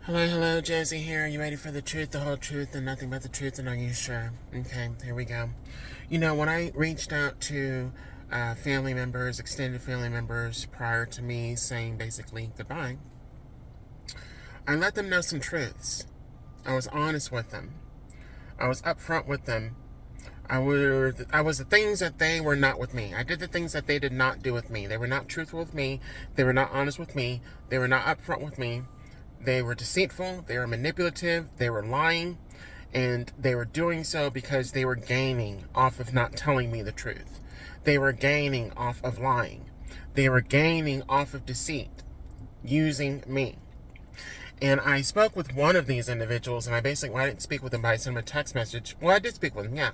Hello, Josie here. Are you ready for the truth, the whole truth, and nothing but the truth? And are you sure? Okay, here we go. When I reached out to family members, extended family members, prior to me saying basically goodbye, I let them know some truths. I was honest with them. I was upfront with them. I was the things that they were not with me. I did the things that they did not do with me. They were not truthful with me. They were not honest with me. They were not upfront with me. They were deceitful. They were manipulative. They were lying. And they were doing so because they were gaining off of not telling me the truth. They were gaining off of lying. They were gaining off of deceit, using me. And I spoke with one of these individuals, and I didn't speak with him, but I sent him a text message. Well, I did speak with him, yeah.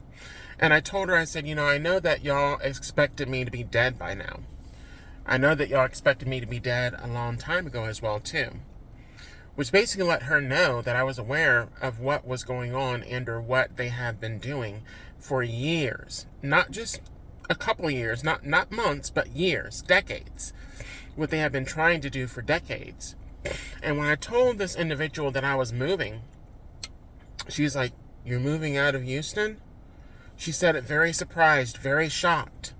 And I told her, I said, I know that y'all expected me to be dead by now. I know that y'all expected me to be dead a long time ago as well, too. Which basically let her know that I was aware of what was going on and or what they had been doing for years. Not just a couple years, not months, but years, decades. What they had been trying to do for decades. And when I told this individual that I was moving, she's like, "You're moving out of Houston?" She said it very surprised, very shocked.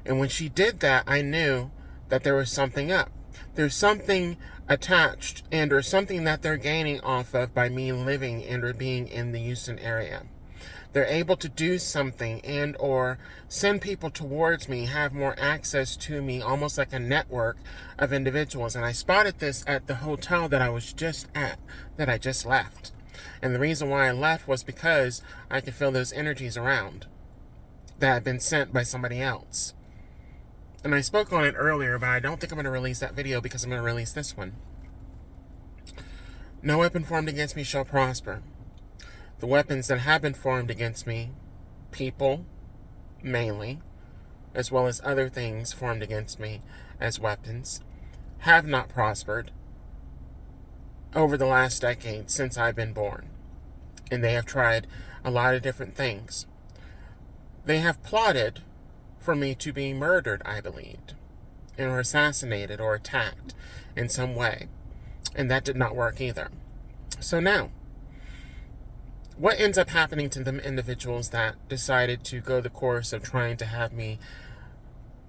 And when she did that, I knew that there was something up. There's something attached and or something that they're gaining off of by me living and or being in the Houston area. They're able to do something and or send people towards me, have more access to me, almost like a network of individuals. And I spotted this at the hotel that I was just at, that I just left. And the reason why I left was because I could feel those energies around that had been sent by somebody else. And I spoke on it earlier, but I don't think I'm going to release that video because I'm going to release this one. No weapon formed against me shall prosper. The weapons that have been formed against me, people, mainly, as well as other things formed against me as weapons, have not prospered over the last decade since I've been born. And they have tried a lot of different things. They have plotted for me to be murdered, I believed, or assassinated or attacked in some way. And that did not work either. So now, what ends up happening to the individuals that decided to go the course of trying to have me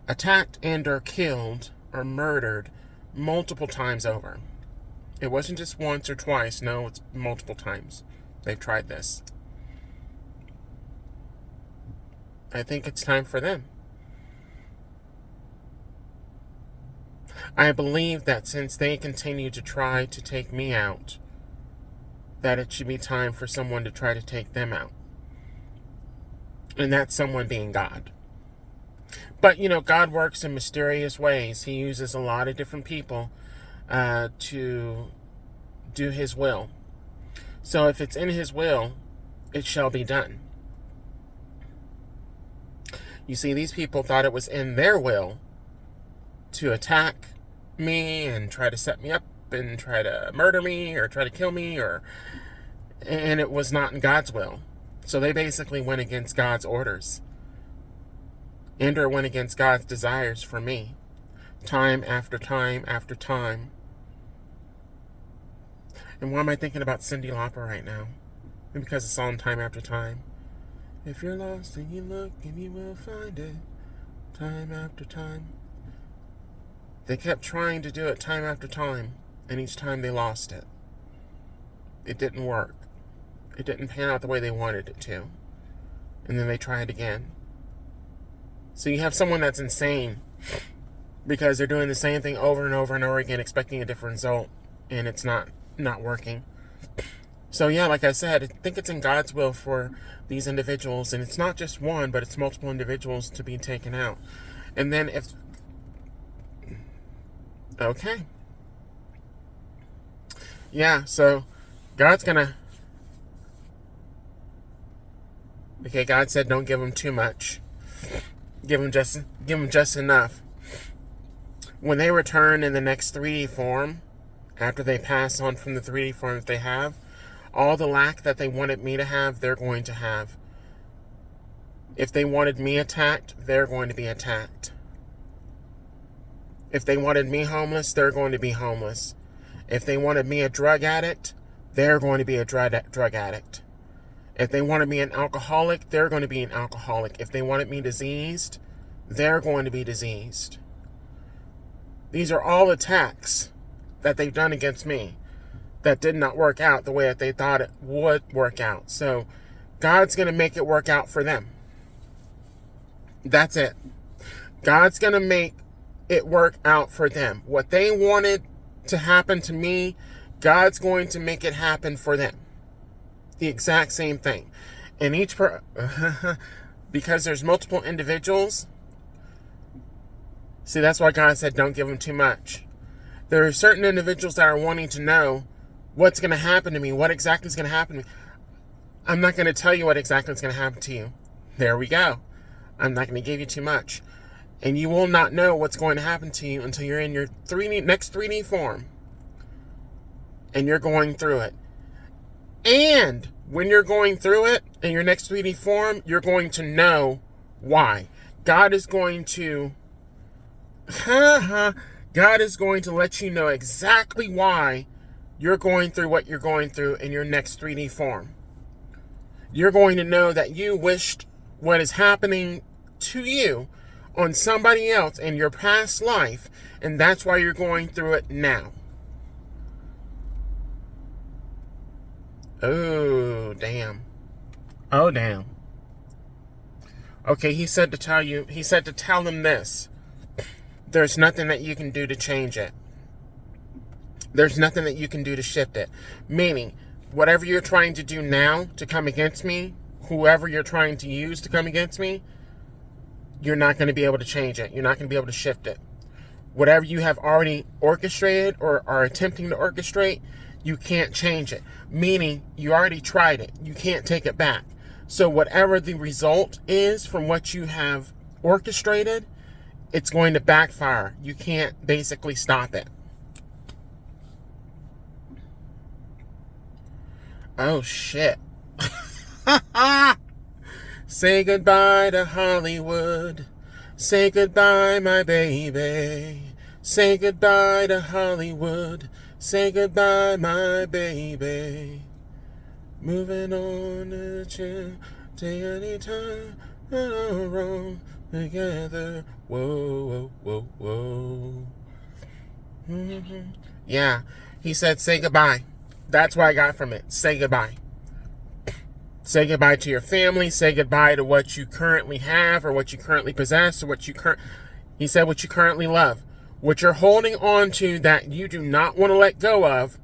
attacked and or killed or murdered multiple times over? It wasn't just once or twice. No, it's multiple times. They've tried this. I think it's time for them. I believe that since they continue to try to take me out, that it should be time for someone to try to take them out. And that's someone being God. But, God works in mysterious ways. He uses a lot of different people to do His will. So if it's in His will, it shall be done. You see, these people thought it was in their will to attack me and try to set me up and try to murder me or try to kill me, and it was not in God's will. So they basically went against God's orders and or went against God's desires for me, time after time after time. And why am I thinking about Cyndi Lauper right now? And because it's on Time After Time. If you're lost and you look and you will find it, time after time. They kept trying to do it time after time, and each time they lost it. It didn't work. It didn't pan out the way they wanted it to. And then they tried again. So you have someone that's insane because they're doing the same thing over and over and over again, expecting a different result, and it's not working. So yeah, like I said, I think it's in God's will for these individuals, and it's not just one, but it's multiple individuals to be taken out. And then okay. Yeah, so God's gonna... Okay, God said don't give them too much. Give them just enough. When they return in the next 3D form, after they pass on from the 3D form that they have, all the lack that they wanted me to have, they're going to have. If they wanted me attacked, they're going to be attacked. If they wanted me homeless, they're going to be homeless. If they want to be a drug addict, they're going to be a drug addict. If they want to be an alcoholic, they're going to be an alcoholic. If they want to be diseased, they're going to be diseased. These are all attacks that they've done against me that did not work out the way that they thought it would work out. So God's going to make it work out for them. That's it. God's going to make it work out for them. What they wanted to happen to me, God's going to make it happen for them. The exact same thing. And because there's multiple individuals, see, that's why God said don't give them too much. There are certain individuals that are wanting to know what's going to happen to me, what exactly is going to happen to me. I'm not going to tell you what exactly is going to happen to you. There we go. I'm not going to give you too much. And you will not know what's going to happen to you until you're in your next 3D form. And you're going through it. And when you're going through it in your next 3D form, you're going to know why. God is going to let you know exactly why you're going through what you're going through in your next 3D form. You're going to know that you wished what is happening to you on somebody else in your past life, and that's why you're going through it now. Oh, damn. Oh, damn. Okay, he said to tell them this. There's nothing that you can do to change it. There's nothing that you can do to shift it. Meaning, whatever you're trying to do now to come against me, whoever you're trying to use to come against me, you're not going to be able to change it. You're not going to be able to shift it. Whatever you have already orchestrated or are attempting to orchestrate, you can't change it. Meaning, you already tried it. You can't take it back. So whatever the result is from what you have orchestrated, it's going to backfire. You can't basically stop it. Oh, shit. Say goodbye to Hollywood. Say goodbye, my baby. Say goodbye to Hollywood. Say goodbye, my baby. Moving on to chill. Take any time. Wrong together. Whoa, whoa, whoa, whoa. Mm-hmm. Yeah, he said say goodbye. That's what I got from it. Say goodbye. Say goodbye to your family. Say goodbye to what you currently have or what you currently possess or what you he said what you currently love. What you're holding on to that you do not want to let go of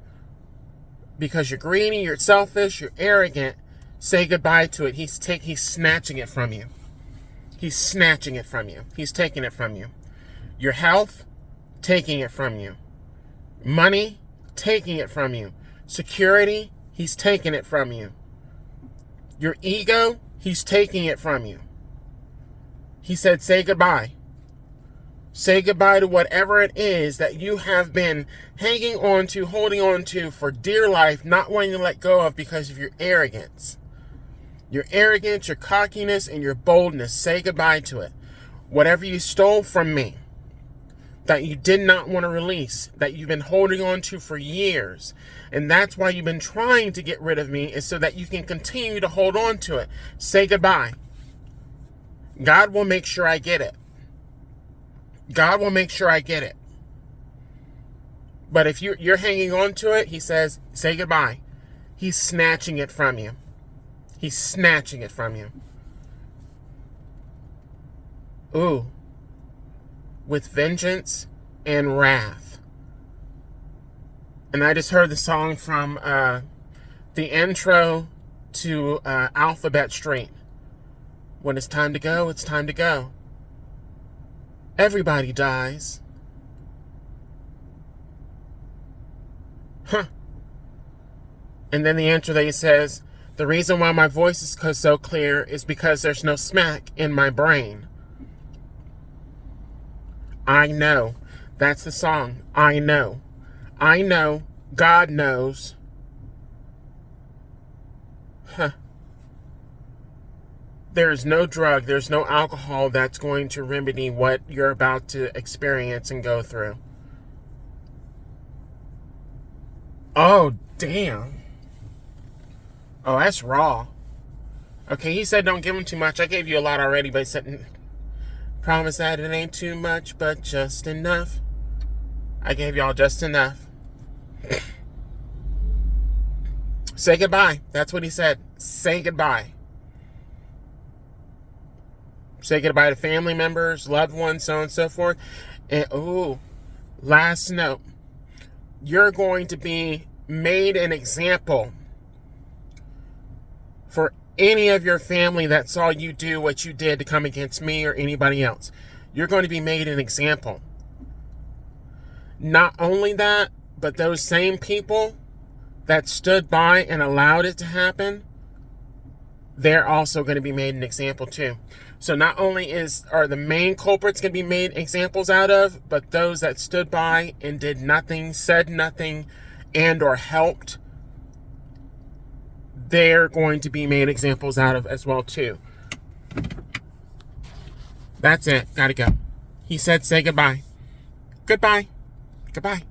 because you're greedy, you're selfish, you're arrogant, say goodbye to it. He's snatching it from you. He's snatching it from you. He's taking it from you. Your health, taking it from you. Money, taking it from you. Security, he's taking it from you. Your ego, he's taking it from you. He said, say goodbye. Say goodbye to whatever it is that you have been hanging on to, holding on to for dear life, not wanting to let go of because of your arrogance. Your arrogance, your cockiness, and your boldness. Say goodbye to it. Whatever you stole from me, that you did not want to release, that you've been holding on to for years, and that's why you've been trying to get rid of me, is so that you can continue to hold on to it. Say goodbye. God will make sure I get it. God will make sure I get it. But if you're hanging on to it, he says, say goodbye. He's snatching it from you. He's snatching it from you. Ooh. With vengeance and wrath. And I just heard the song from the intro to Alphabet Street. When it's time to go, it's time to go. Everybody dies. Huh. And then the intro that he says, the reason why my voice is so clear is because there's no smack in my brain. I know. That's the song. I know. I know. God knows. Huh. There's no drug, there's no alcohol that's going to remedy what you're about to experience and go through. Oh, damn. Oh, that's raw. Okay, he said don't give him too much. I gave you a lot already, but he said, promise that it ain't too much, but just enough. I gave y'all just enough. Say goodbye. That's what he said. Say goodbye. Say goodbye to family members, loved ones, so on and so forth. And, ooh, last note. You're going to be made an example for any of your family that saw you do what you did to come against me or anybody else. You're going to be made an example. Not only that, but those same people that stood by and allowed it to happen, they're also going to be made an example too. So not only are the main culprits going to be made examples out of, but those that stood by and did nothing, said nothing, and or helped, they're going to be made examples out of as well too. That's it. Gotta go. He said say goodbye. Goodbye. Goodbye.